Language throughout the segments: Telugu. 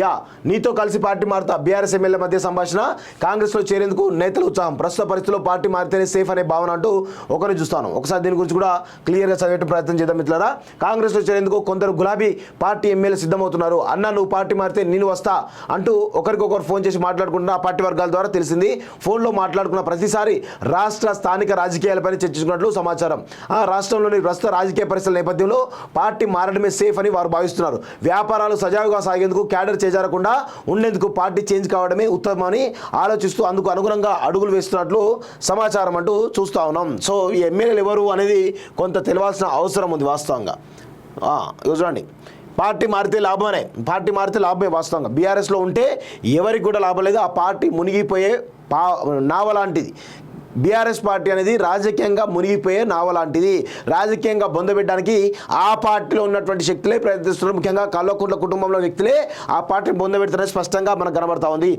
యా నీతో కలిసి పార్టీ మారుతా బీఆర్ఎస్ ఎమ్మెల్యే మధ్య సంభాషణ, కాంగ్రెస్లో చేరేందుకు నేతల ఉత్సాహం, ప్రస్తుత పరిస్థితుల్లో పార్టీ మారితేనే సేఫ్ అనే భావన అంటూ ఒకరిని చూస్తాను. ఒకసారి దీని గురించి కూడా క్లియర్గా చదివే ప్రయత్నం చేద్దాం మిత్రులారా. కాంగ్రెస్లో చేరేందుకు కొందరు గులాబీ పార్టీ ఎమ్మెల్యే సిద్ధమవుతున్నారు. అన్న నువ్వు పార్టీ మారితే నేను వస్తా అంటూ ఒకరికొకరు ఫోన్ చేసి మాట్లాడుకుంటున్న ఆ పార్టీ వర్గాల ద్వారా తెలిసింది. ఫోన్లో మాట్లాడుకున్న ప్రతిసారి రాష్ట్ర స్థానిక రాజకీయాలపై చర్చించుకున్నట్లు సమాచారం. ఆ రాష్ట్రంలోని ప్రస్తుత రాజకీయ పరిస్థితుల నేపథ్యంలో పార్టీ మారడమే సేఫ్ అని వారు భావిస్తున్నారు. వ్యాపారాలు సజావుగా సాగేందుకు, క్యాడర్ చేజారకుండా ఉండేందుకు పార్టీ చేంజ్ కావడమే ఉత్తమమని ఆలోచిస్తూ అందుకు అనుగుణంగా అడుగులు వేస్తున్నట్లు సమాచారం అంటూ చూస్తూ ఉన్నాం. సో ఈ ఎమ్మెల్యేలు ఎవరు అనేది కొంత తెలియాల్సిన అవసరం ఉంది వాస్తవంగా. చూడండి, పార్టీ మారితే లాభమే వాస్తవంగా. బీఆర్ఎస్లో ఉంటే ఎవరికి కూడా లాభం లేదు. ఆ పార్టీ మునిగిపోయే నావ లాంటిది. బీఆర్ఎస్ పార్టీ అనేది రాజకీయంగా మునిగిపోయే నావ లాంటిది. రాజకీయంగా బొందబెట్టడానికి ఆ పార్టీలో ఉన్నటువంటి శక్తులే ప్రయత్నిస్తున్నారు. ముఖ్యంగా కల్వకుంట్ల కుటుంబంలో వ్యక్తులే ఆ పార్టీని బొందబెడుతున్నారని స్పష్టంగా మనకు కనబడతా ఉంది.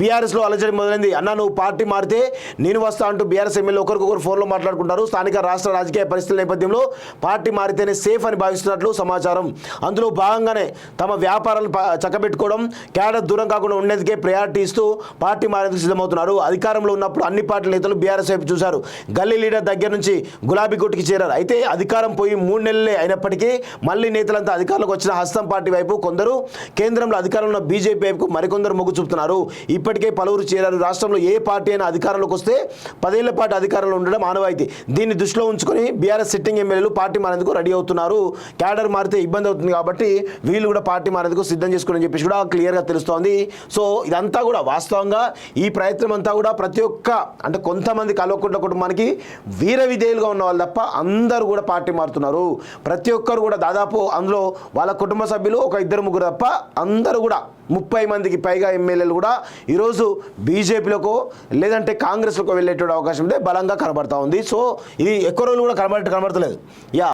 బీఆర్ఎస్లో అలజడి మొదలైంది. అన్న నువ్వు పార్టీ మారితే నేను వస్తా అంటూ బీఆర్ఎస్ ఎమ్మెల్యే ఒకరికొకరు ఫోన్లో మాట్లాడుకుంటారు. స్థానిక రాష్ట్ర రాజకీయ పరిస్థితుల నేపథ్యంలో పార్టీ మారితేనే సేఫ్ అని భావిస్తున్నట్లు సమాచారం. అందులో భాగంగానే తమ వ్యాపారాలను చక్కబెట్టుకోవడం, క్యాడర్ దూరం కాకుండా ఉండేందుకే ప్రయారిటీ ఇస్తూ పార్టీ మారేందుకు సిద్ధమవుతున్నారు. అధికారంలో ఉన్నప్పుడు అన్ని పార్టీ నేతలు బీఆర్ఎస్ వైపు చూశారు. గల్లీ లీడర్ దగ్గర నుంచి గులాబీ గుట్టుకి చేరారు. అయితే అధికారం పోయి 3 నెలలే అయినప్పటికీ మళ్ళీ నేతలంతా అధికారంలోకి వచ్చిన హస్తం పార్టీ వైపు, కొందరు కేంద్రంలో అధికారంలో ఉన్న బీజేపీ వైపు మరికొందరు మొగ్గు చూపుతున్నారు. ఇప్పటికే పలువురు చేరారు. రాష్ట్రంలో ఏ పార్టీ అయినా అధికారంలోకి వస్తే 10 ఏళ్ల పాటు అధికారంలో ఉండడం ఆనవాయితీ. దీన్ని దృష్టిలో ఉంచుకొని బీఆర్ఎస్ సిట్టింగ్ ఎమ్మెల్యేలు పార్టీ మారేందుకు రెడీ అవుతున్నారు. క్యాడర్ మారితే ఇబ్బంది అవుతుంది కాబట్టి వీళ్ళు కూడా పార్టీ మారేందుకు సిద్ధం చేసుకుని చెప్పేసి కూడా క్లియర్గా తెలుస్తోంది. సో ఇదంతా కూడా వాస్తవంగా ఈ ప్రయత్నం అంతా కూడా ప్రతి ఒక్క అంటే కొంతమంది కల్వకుంట్ల కుటుంబానికి వీర విధేయులుగా ఉన్న వాళ్ళు తప్ప అందరూ కూడా పార్టీ మారుతున్నారు. ప్రతి ఒక్కరు కూడా దాదాపు అందులో వాళ్ళ కుటుంబ సభ్యులు ఒక 2-3 తప్ప అందరూ కూడా 30 మందికి పైగా ఎమ్మెల్యేలు కూడా ఈరోజు బీజేపీలకు లేదంటే కాంగ్రెస్లకు వెళ్ళేటువంటి అవకాశం అయితే బలంగా కనబడతా ఉంది. సో ఇది ఎక్కువ రోజులు కూడా కనబడతలేదు. యా